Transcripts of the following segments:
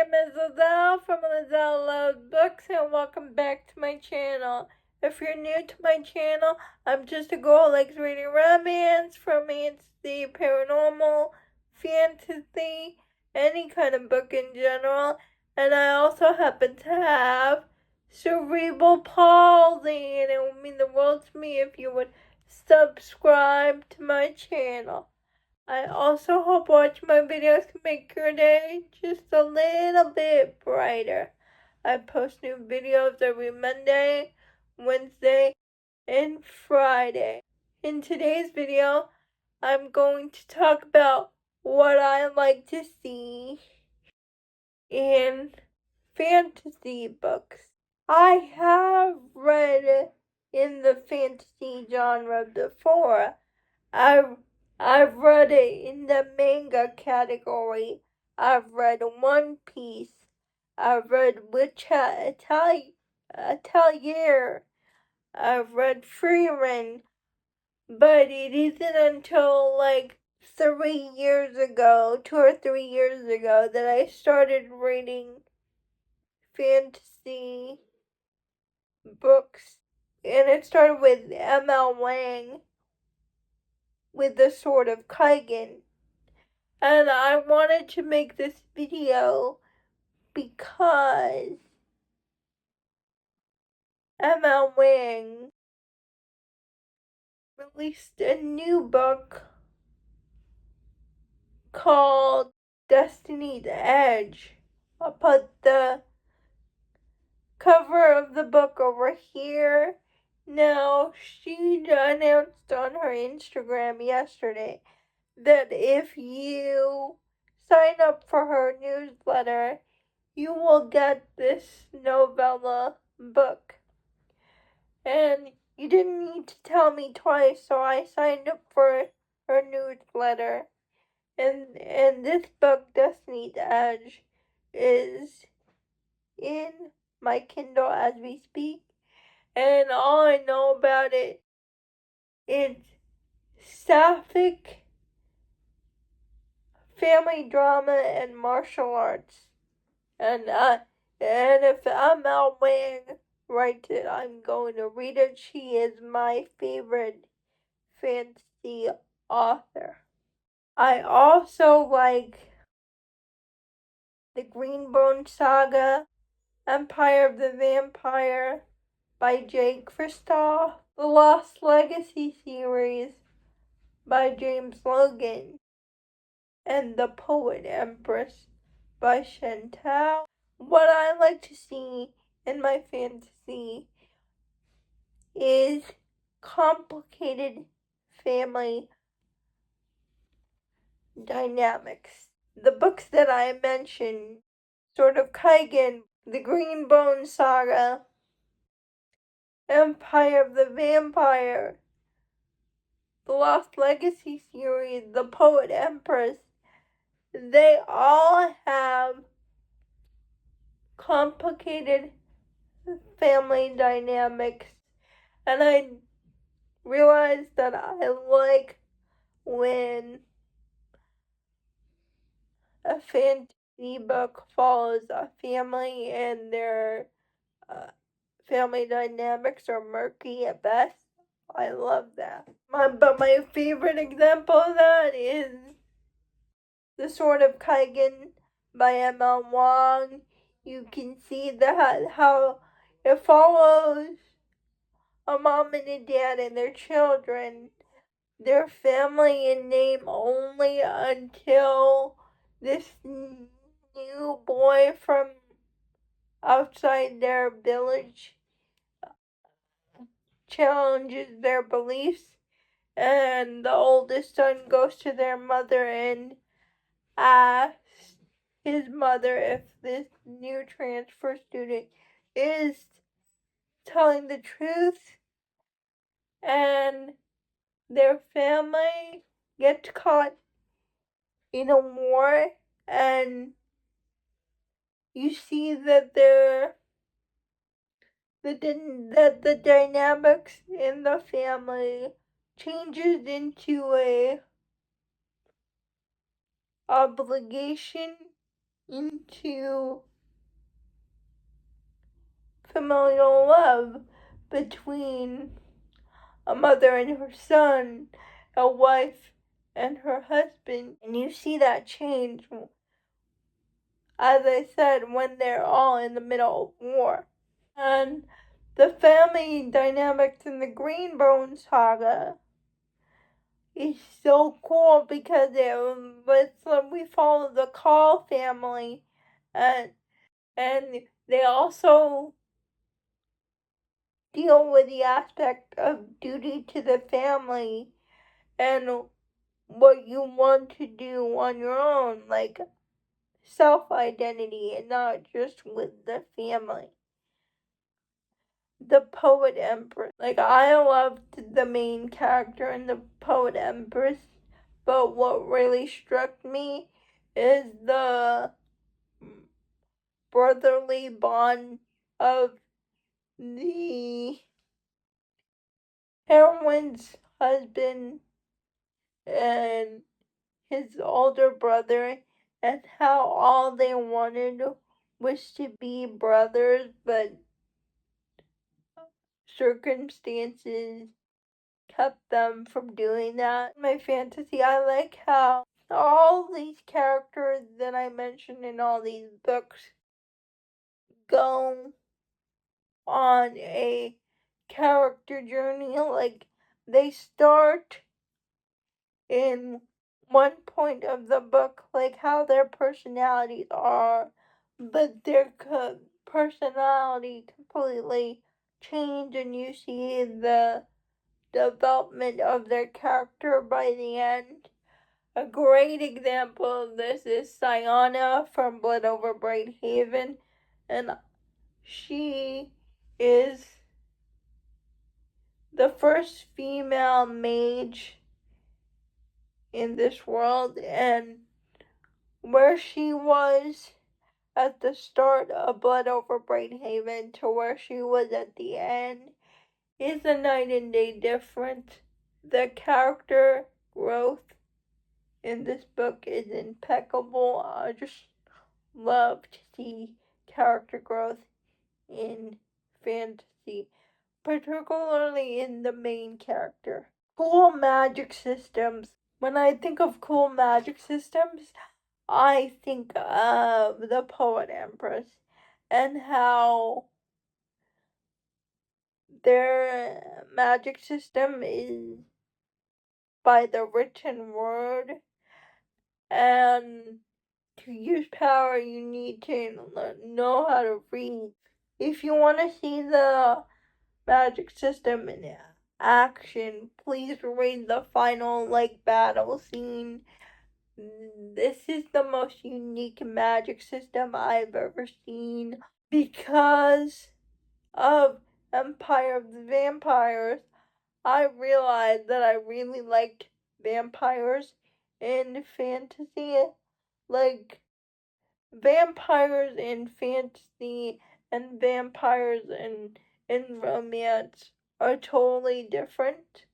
name is Liezl from Liezl Loves Books, and welcome back to my channel. If you're new to my channel, I'm just a girl who likes reading romance, paranormal, fantasy, any kind of book in general, and I also happen to have cerebral palsy, and it would mean the world to me if you would subscribe to my channel. I also hope watching my videos can make your day just a little bit brighter. I post new videos every Monday, Wednesday, and Friday. In today's video, I'm going to talk about what I like to see in fantasy books. I have read in the fantasy genre before. I've read it in the manga category. I've read One Piece. I've read Witch Atelier. I've read Freeman. But it isn't until like 3 years ago, 2 or 3 years ago, that I started reading fantasy books. And it started with M.L. Wang with the Sword of Kaigen. And I wanted to make this video because M.L. Wang released a new book called Destiny's Edge. I'll put the cover of the book over here. Now, she announced on her Instagram yesterday that if you sign up for her newsletter, you will get this novella book. And you didn't need to tell me twice, so I signed up for her newsletter. And this book, Destiny's Edge, is in my Kindle as we speak. And all I know about it is sapphic family drama and martial arts. And if M.L. Wang writes it, I'm going to read it. She is my favorite fantasy author. I also like the Greenbone Saga, Empire of the Vampire by J. Kristoff, the Lost Legacy series by James Logan, and The Poet Empress by Chantal. What I like to see in my fantasy is complicated family dynamics. The books that I mentioned, Sword of Kaigen, the Greenbone Saga, Empire of the Vampire, the Lost Legacy series, The Poet Empress, they all have complicated family dynamics, and I realized that I like when a fantasy book follows a family and their family dynamics are murky at best. I love that. But my favorite example of that is The Sword of Kaigen by M.L. Wang. You can see that how it follows a mom and a dad and their children, their family in name only, until this new boy from outside their village challenges their beliefs, and the oldest son goes to their mother and asks his mother if this new transfer student is telling the truth, and their family gets caught in a war, and you see that the dynamics in the family changes into a obligation into familial love between a mother and her son, a wife and her husband. And you see that change, as I said, when they're all in the middle of war. And the family dynamics in the Greenbone saga is so cool because we follow the Call family, and they also deal with the aspect of duty to the family and what you want to do on your own, like self-identity, and not just with the family. The poet Empress. Like, I loved the main character in the poet Empress, but what really struck me is the brotherly bond of the heroine's husband and his older brother, and how all they wanted was to be brothers, but circumstances kept them from doing that. In my fantasy, I like how all these characters that I mentioned in all these books go on a character journey. Like, they start in one point of the book, like how their personalities are, but their personality completely change, and you see the development of their character by the end. A great example of this is Sienna from Blood Over Brighthaven, and she is the first female mage in this world, and where she was at the start of Blood Over Brighthaven to where she was at the end is a night and day difference. The character growth in this book is impeccable. I just love to see character growth in fantasy, particularly in the main character. Cool magic systems. When I think of cool magic systems, I think of the poet Empress and how their magic system is by the written word, and to use power you need to know how to read. If you want to see the magic system in action, please read the final battle scene. This is the most unique magic system I've ever seen because of Empire of the Vampires. I realized that I really liked vampires in fantasy. Like, vampires in fantasy and vampires in romance are totally different.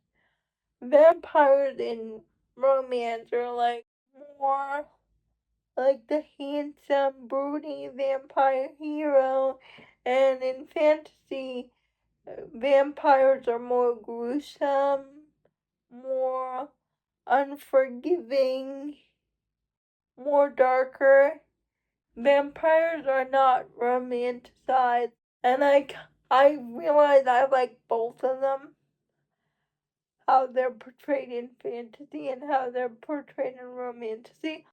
Vampires in romance are more like the handsome, broody vampire hero, and in fantasy, vampires are more gruesome, more unforgiving, more darker. Vampires are not romanticized, and I realize I like both of them, how they're portrayed in fantasy and how they're portrayed in romantasy.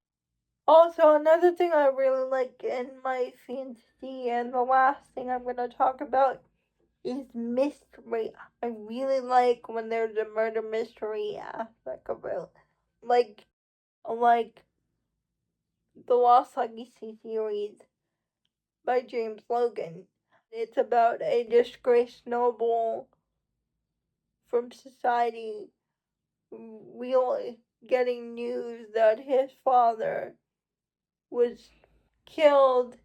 Also, another thing I really like in my fantasy, and the last thing I'm going to talk about, is mystery. I really like when there's a murder mystery aspect of it. Like the Lost Legacy series by James Logan. It's about a disgraced noble from society really getting news that his father was killed,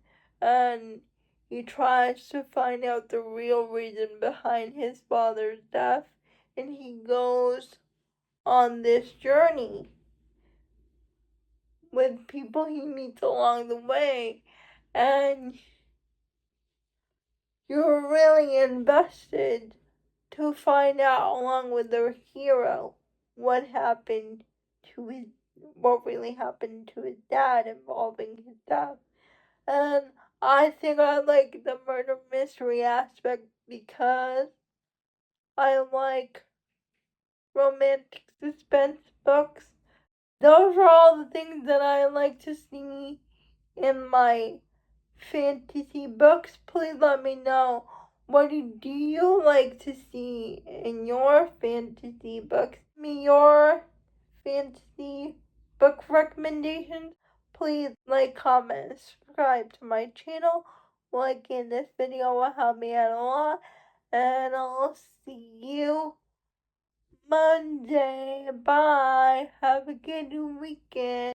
and he tries to find out the real reason behind his father's death, and he goes on this journey. with people he meets along the way, and you're really invested to find out, along with the hero, what really happened to his dad, involving his death. And I think I like the murder mystery aspect because I like romantic suspense books. Those are all the things that I like to see in my fantasy books. Please let me know, what do you like to see in your fantasy books? Give me your fantasy book recommendations. Please like, comment, and subscribe to my channel. Liking this video will help me out a lot. And I'll see you Monday. Bye. Have a good weekend.